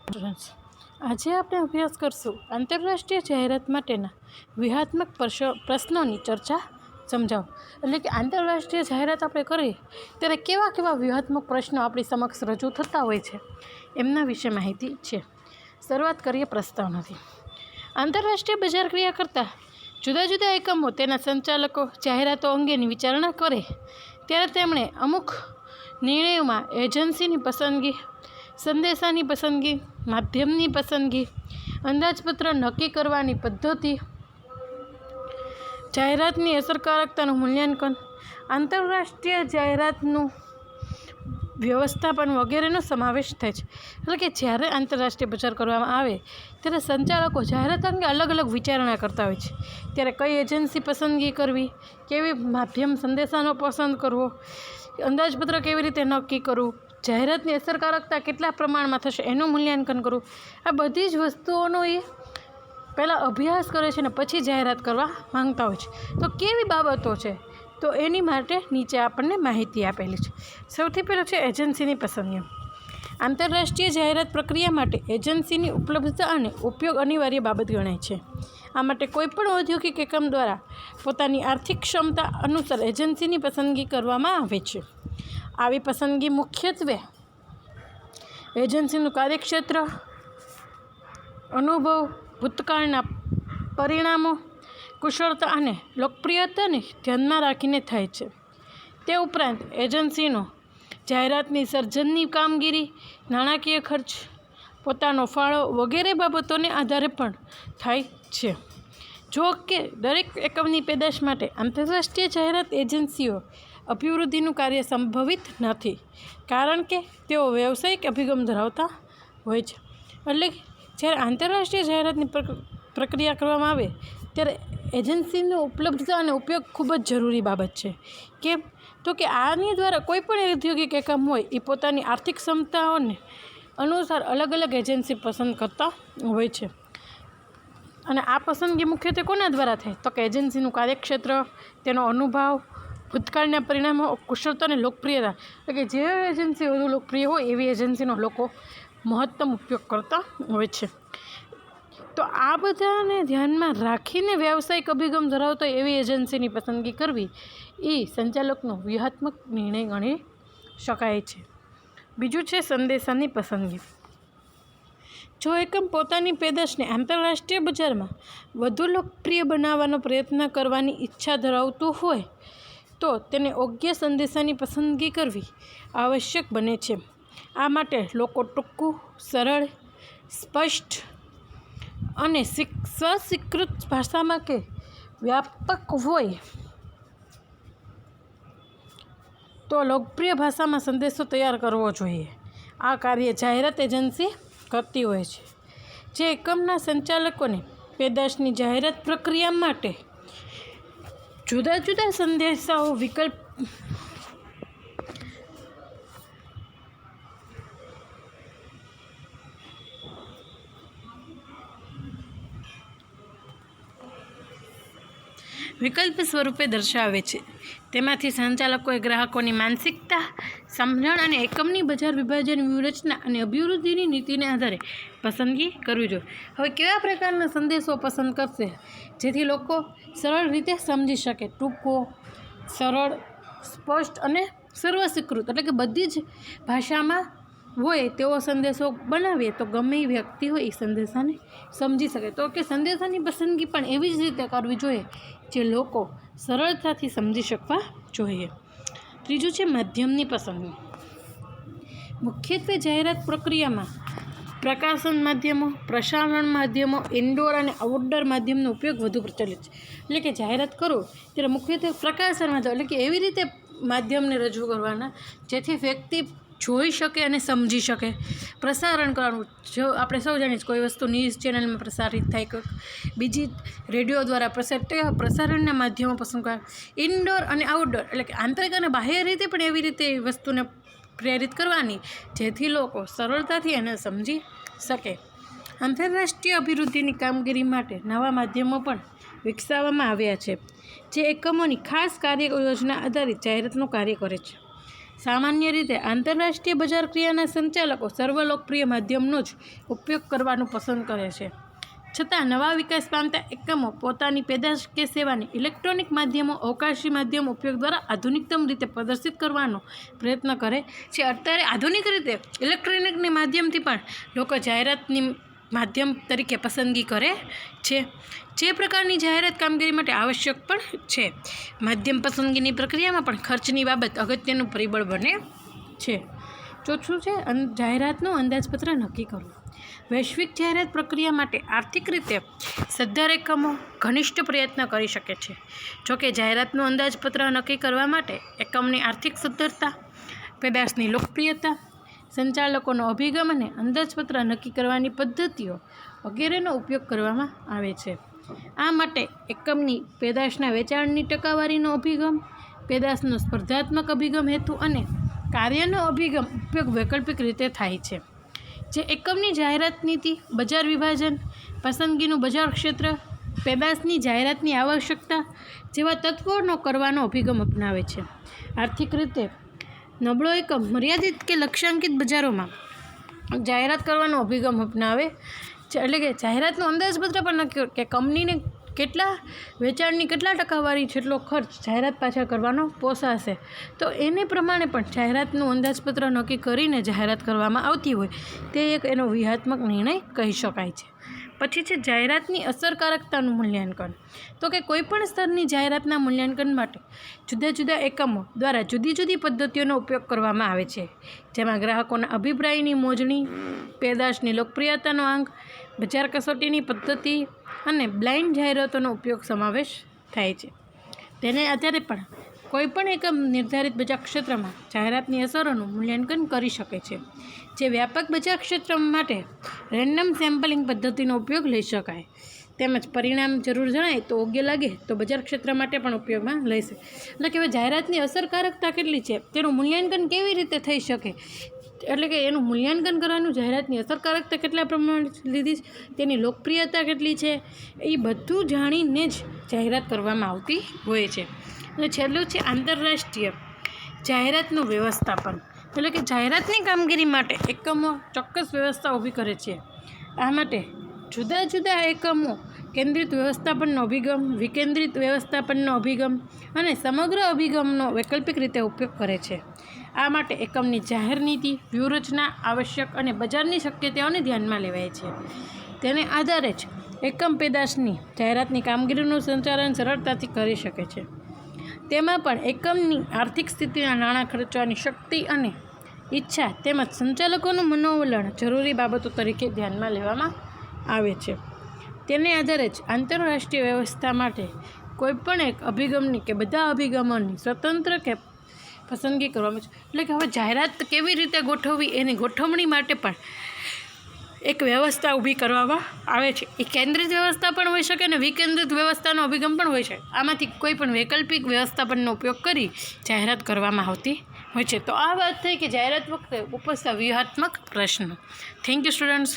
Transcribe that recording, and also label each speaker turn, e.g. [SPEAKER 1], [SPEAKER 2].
[SPEAKER 1] આજે આપણે અભ્યાસ કરશું આંતરરાષ્ટ્રીય જાહેરાત માટેના વ્યૂહાત્મક પ્રશ્નોની ચર્ચા સમજાવો. એટલે કે આંતરરાષ્ટ્રીય જાહેરાત આપણે કરીએ ત્યારે કેવા કેવા વ્યૂહાત્મક પ્રશ્નો આપણી સમક્ષ રજૂ થતા હોય છે એમના વિશે માહિતી છે. શરૂઆત કરીએ પ્રસ્તાવનાથી. આંતરરાષ્ટ્રીય બજાર ક્રિયા કરતા જુદા જુદા એકમો તેના સંચાલકો જાહેરાતો અંગેની વિચારણા કરે ત્યારે તેમણે અમુક નિર્ણયોમાં એજન્સીની પસંદગી, સંદેશાની પસંદગી, માધ્યમની પસંદગી, અંદાજપત્ર નક્કી કરવાની પદ્ધતિ, જાહેરાતની અસરકારકતાનું મૂલ્યાંકન, આંતરરાષ્ટ્રીય જાહેરાતનું વ્યવસ્થાપન વગેરેનો સમાવેશ થાય છે. એટલે કે જ્યારે આંતરરાષ્ટ્રીય બજાર કરવામાં આવે ત્યારે સંચાલકો જાહેરાત અંગે અલગ અલગ વિચારણા કરતા હોય છે. ત્યારે કઈ એજન્સી પસંદગી કરવી, કેવી માધ્યમ સંદેશાનો પસંદ કરવો, અંદાજપત્ર કેવી રીતે નક્કી કરવું, જાહેરાતની અસરકારકતા કેટલા પ્રમાણમાં થશે એનું મૂલ્યાંકન કરવું, આ બધી જ વસ્તુઓનો એ પહેલાં અભ્યાસ કરે છે ને પછી જાહેરાત કરવા માંગતા હોય છે. તો કેવી બાબતો છે તો એની માટે નીચે આપણને માહિતી આપેલી છે. સૌથી પહેલું છે એજન્સીની પસંદગી. આંતરરાષ્ટ્રીય જાહેરાત પ્રક્રિયા માટે એજન્સીની ઉપલબ્ધતા અને ઉપયોગ અનિવાર્ય બાબત ગણાય છે. આ માટે કોઈપણ ઔદ્યોગિક એકમ દ્વારા પોતાની આર્થિક ક્ષમતા અનુસાર એજન્સીની પસંદગી કરવામાં આવે છે. આવી પસંદગી મુખ્યત્વે એજન્સીનું કાર્યક્ષેત્ર, અનુભવ, ભૂતકાળના પરિણામો, કુશળતા અને લોકપ્રિયતાને ધ્યાનમાં રાખીને થાય છે. તે ઉપરાંત એજન્સીનો જાહેરાતની સર્જનની કામગીરી, નાણાકીય ખર્ચ, પોતાનો ફાળો વગેરે બાબતોને આધારે પણ થાય છે. જો કે દરેક એકમની પેદાશ માટે આંતરરાષ્ટ્રીય જાહેરાત એજન્સીઓ અભિવૃદ્ધિનું કાર્ય સંભવિત નથી, કારણ કે તેઓ વ્યવસાયિક અભિગમ ધરાવતા હોય છે. એટલે જ્યારે આંતરરાષ્ટ્રીય જાહેરાતની પ્રક્રિયા કરવામાં આવે ત્યારે એજન્સીની ઉપલબ્ધતા અને ઉપયોગ ખૂબ જ જરૂરી બાબત છે. કેમ તો કે આની દ્વારા કોઈપણ ઔદ્યોગિક એકમ હોય એ પોતાની આર્થિક ક્ષમતાઓને અનુસાર અલગ અલગ એજન્સી પસંદ કરતા હોય છે. અને આ પસંદગી મુખ્યત્વે કોના દ્વારા થાય તો કે એજન્સીનું કાર્યક્ષેત્ર, તેનો અનુભવ, ભૂતકાળના પરિણામો, કુશળતા અને લોકપ્રિયતા. એટલે કે જે એજન્સી વધુ લોકપ્રિય હોય એવી એજન્સીનો લોકો મહત્તમ ઉપયોગ કરતા હોય છે. તો આ બધાને ધ્યાનમાં રાખીને વ્યાવસાયિક અભિગમ ધરાવતો એવી એજન્સીની પસંદગી કરવી એ સંચાલકનો વ્યૂહાત્મક નિર્ણય ગણી શકાય છે. બીજું છે સંદેશાની પસંદગી. જો એકમ પોતાની પેદાશને આંતરરાષ્ટ્રીય બજારમાં વધુ લોકપ્રિય બનાવવાનો પ્રયત્ન કરવાની ઈચ્છા ધરાવતું હોય તો તેને યોગ્ય સંદેશાની પસંદગી કરવી આવશ્યક બને છે. આ માટે લોકો ટૂંકું, સરળ, સ્પષ્ટ અને સ્વસ્વીકૃત ભાષામાં કે વ્યાપક હોય તો લોકપ્રિય ભાષામાં સંદેશો તૈયાર કરવો જોઈએ. આ કાર્ય જાહેરાત એજન્સી કરતી હોય છે. જે એકમના સંચાલકોને પેદાશની જાહેરાત પ્રક્રિયા માટે જુદા જુદા સંદેશાઓ વિકલ્પ સ્વરૂપે દર્શાવે છે. તેમાંથી સંચાલકોએ ગ્રાહકોની માનસિકતા, સમજણ અને એકમની બજાર વિભાજન વ્યૂહરચના અને અભિવૃદ્ધિની નીતિને આધારે પસંદગી કરવી જોઈએ. હવે કેવા પ્રકારનો સંદેશો પસંદ કરશે જેથી લોકો સરળ રીતે સમજી શકે? ટૂંકો, સરળ, સ્પષ્ટ અને સર્વસ્વીકૃત. એટલે કે બધી જ ભાષામાં હોય તેવો સંદેશો બનાવીએ તો ગમે એ વ્યક્તિ હોય એ સંદેશાને સમજી શકે. તો કે સંદેશાની પસંદગી પણ એવી જ રીતે કરવી જોઈએ જે લોકો સરળતાથી સમજી શકવા જોઈએ. ત્રીજું છે માધ્યમની પસંદગી. મુખ્યત્વે જાહેરાત પ્રક્રિયામાં પ્રકાશન માધ્યમો, પ્રસારણ માધ્યમો, ઇન્ડોર અને આઉટડોર માધ્યમનો ઉપયોગ વધુ પ્રચલિત છે. એટલે કે જાહેરાત કરો ત્યારે મુખ્યત્વે પ્રકાશન માધ્યમ એટલે કે એવી રીતે માધ્યમને રજૂ કરવાના જેથી વ્યક્તિ જોઈ શકે અને સમજી શકે. પ્રસારણ કરવાનું, જો આપણે સૌ જાણીએ છીએ કોઈ વસ્તુ ન્યૂઝ ચેનલમાં પ્રસારિત થાય, કોઈક બીજી રેડિયો દ્વારા પ્રસારિત થાય, પ્રસારણના માધ્યમો પસંદ કરવા. ઇન્ડોર અને આઉટડોર એટલે કે આંતરિક અને બાહ્ય રીતે પણ એવી રીતે એ વસ્તુને પ્રેરિત કરવાની જેથી લોકો સરળતાથી એને સમજી શકે. આંતરરાષ્ટ્રીય અભિવૃદ્ધિની કામગીરી માટે નવા માધ્યમો પણ વિકસાવવામાં આવ્યા છે જે એકમોની ખાસ કાર્ય યોજના આધારિત જાહેરાતનું કાર્ય કરે છે. સામાન્ય રીતે આંતરરાષ્ટ્રીય બજાર ક્રિયાના સંચાલકો સર્વલોકપ્રિય માધ્યમનો જ ઉપયોગ કરવાનું પસંદ કરે છે. છતાં નવા વિકાસ પામતા એકમો પોતાની પેદાશ કે સેવાની ઇલેક્ટ્રોનિક માધ્યમો અવકાશી માધ્યમ ઉપયોગ દ્વારા આધુનિકતમ રીતે પ્રદર્શિત કરવાનો પ્રયત્ન કરે છે. અત્યારે આધુનિક રીતે ઇલેક્ટ્રોનિકની માધ્યમથી પણ લોકો જાહેરાતની માધ્યમ તરીકે પસંદગી કરે છે, જે પ્રકારની જાહેરાત કામગીરી માટે આવશ્યક પણ છે. માધ્યમ પસંદગીની પ્રક્રિયામાં પણ ખર્ચની બાબત અગત્યનું પરિબળ બને છે. ચોથું છે જાહેરાતનું અંદાજપત્ર નક્કી કરવું. વૈશ્વિક જાહેરાત પ્રક્રિયા માટે આર્થિક રીતે સદ્ધર એકમો ઘનિષ્ઠ પ્રયત્ન કરી શકે છે. જોકે જાહેરાતનું અંદાજપત્ર નક્કી કરવા માટે એકમની આર્થિક સદ્ધરતા, પેદાશની લોકપ્રિયતા, સંચાલકોનો અભિગમ અને અંદાજપત્ર નક્કી કરવાની પદ્ધતિઓ વગેરેનો ઉપયોગ કરવામાં આવે છે. આ માટે એકમની પેદાશના વેચાણની ટકાવારીનો અભિગમ, પેદાશનો સ્પર્ધાત્મક અભિગમ હેતુ અને કાર્યનો અભિગમ ઉપયોગ વૈકલ્પિક રીતે થાય છે. જે એકમની જાહેરાત નીતિ, બજાર વિભાજન, પસંદગીનું બજાર ક્ષેત્ર, પેદાશની જાહેરાતની આવશ્યકતા જેવા તત્વોનો કરવાનો અભિગમ અપનાવે છે. આર્થિક રીતે નબળો એકમ મર્યાદિત કે લક્ષ્યાંકિત બજારોમાં જાહેરાત કરવાનો અભિગમ અપનાવે છે. એટલે કે જાહેરાતનું અંદાજપત્ર પણ નક્કી કે કંપનીને કેટલા વેચાણની કેટલા ટકાવારી જેટલો ખર્ચ જાહેરાત પાછળ કરવાનો પોસાશે, તો એને પ્રમાણે પણ જાહેરાતનું અંદાજપત્ર નક્કી કરીને જાહેરાત કરવામાં આવતી હોય તે એક એનો વ્યૂહાત્મક નિર્ણય કહી શકાય છે. પછી છે જાહેરાતની અસરકારકતાનું મૂલ્યાંકન. તો કે કોઈપણ સ્તરની જાહેરાતના મૂલ્યાંકન માટે જુદા જુદા એકમો દ્વારા જુદી જુદી પદ્ધતિઓનો ઉપયોગ કરવામાં આવે છે, જેમાં ગ્રાહકોના અભિપ્રાયની મોજણી, પેદાશની લોકપ્રિયતાનો આંક, બજાર કસોટીની પદ્ધતિ અને બ્લાઇન્ડ જાહેરાતોનો ઉપયોગ સમાવેશ થાય છે. તેને આધારે પણ કોઈપણ એકમ નિર્ધારિત બજાર ક્ષેત્રમાં જાહેરાતની અસરોનું મૂલ્યાંકન કરી શકે છે. જે વ્યાપક બજાર ક્ષેત્ર માટે રેન્ડમ સેમ્પલિંગ પદ્ધતિનો ઉપયોગ લઈ શકાય. તેમજ પરિણામ જરૂર જણાય તો યોગ્ય લાગે તો બજાર ક્ષેત્ર માટે પણ ઉપયોગમાં લઈશે. એટલે કે હવે જાહેરાતની અસરકારકતા કેટલી છે તેનું મૂલ્યાંકન કેવી રીતે થઈ શકે, એટલે કે એનું મૂલ્યાંકન કરવાનું, જાહેરાતની અસરકારકતા કેટલા પ્રમાણે લીધી, તેની લોકપ્રિયતા કેટલી છે, એ બધું જાણીને જ જાહેરાત કરવામાં આવતી હોય છે. અને છેલ્લું છે આંતરરાષ્ટ્રીય જાહેરાતનું વ્યવસ્થાપન. એટલે કે જાહેરાતની કામગીરી માટે એકમો ચોક્કસ વ્યવસ્થા ઊભી કરે છે. આ માટે જુદા જુદા એકમો કેન્દ્રિત વ્યવસ્થાપનનો અભિગમ, વિકેન્દ્રિત વ્યવસ્થાપનનો અભિગમ અને સમગ્ર અભિગમનો વૈકલ્પિક રીતે ઉપયોગ કરે છે. આ માટે એકમની જાહેર નીતિ, વ્યૂહરચના આવશ્યક અને બજારની શક્યતાઓને ધ્યાનમાં લેવાય છે. તેને આધારે જ એકમ પેદાશની જાહેરાતની કામગીરીનું સંચાલન સરળતાથી કરી શકે છે. તેમાં પણ એકમની આર્થિક સ્થિતિના નાણાં ખર્ચવાની શક્તિ અને ઈચ્છા તેમજ સંચાલકોનું મનોવલણ જરૂરી બાબતો તરીકે ધ્યાનમાં લેવામાં આવે છે. તેને આધારે જ આંતરરાષ્ટ્રીય વ્યવસ્થા માટે કોઈપણ એક અભિગમની કે બધા અભિગમોની સ્વતંત્ર કે પસંદગી કરવામાં છે. એટલે કે હવે જાહેરાત કેવી રીતે ગોઠવવી એની ગોઠવણી માટે પણ એક વ્યવસ્થા ઊભી કરવામાં આવે છે. એ કેન્દ્રિત વ્યવસ્થા પણ હોઈ શકે અને વિકેન્દ્રિત વ્યવસ્થાનો અભિગમ પણ હોય છે. આમાંથી કોઈ પણ વૈકલ્પિક વ્યવસ્થાપનનો ઉપયોગ કરી જાહેરાત કરવામાં આવતી હોય છે. તો આ વાત થઈ કે જાહેરાત વખતે ઉપજતા વ્યૂહાત્મક પ્રશ્નો. Thank you students.